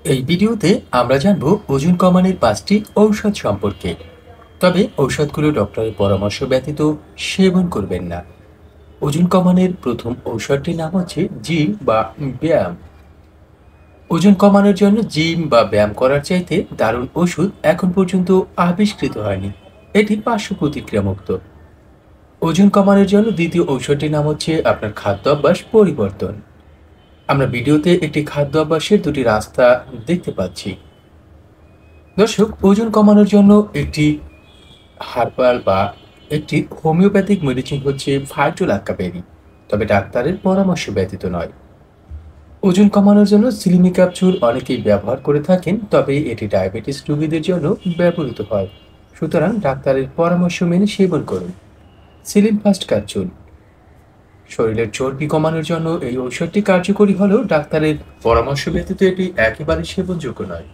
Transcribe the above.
এই ভিডিওতে আমরা জানব ওজন কমানোর 5টি ঔষধ সম্পর্কে। তবে ঔষধগুলো ডক্টরের পরামর্শ ব্যতীত সেবন করবেন না। ওজন কমানোর প্রথম ঔষধটির নাম হচ্ছে জিম বা ব্যায়াম। ওজন কমানোর জন্য জিম বা ব্যায়াম করার চাইতে দারুণ ওষুধ এখন পর্যন্ত আবিষ্কৃত হয়নি। এটি পার্শ্ব প্রতিক্রিয়া মুক্ত। ওজন কমানোর জন্য দ্বিতীয় ঔষধটির নাম হচ্ছে আপনার খাদ্য অভ্যাস পরিবর্তন। আমরা ভিডিওতে একটি খাদ্য অভ্যাসের দুটি রাস্তা দেখতে পাচ্ছি। দর্শক, ওজন কমানোর জন্য একটি হার্বাল বা একটি হোমিওপ্যাথিক মেডিসিন হচ্ছে ফাইটোলাক্কাবেরি, তবে ডাক্তারের পরামর্শ ব্যতীত নয়। ওজন কমানোর জন্য সিলিমি ক্যাপসুল অনেকেই ব্যবহার করে থাকেন, তবে এটি ডায়াবেটিস রোগীদের জন্য ব্যবহৃত হয়। সুতরাং ডাক্তারের পরামর্শ মেনে সেবন করুন। সিলিম ফাস্ট ক্যাপসুল শরীরের চর্বি কমানোর জন্য এই ঔষধটি কার্যকরী হলেও ডাক্তারের পরামর্শ ব্যতীত এটি একেবারে সেবনযোগ্য নয়।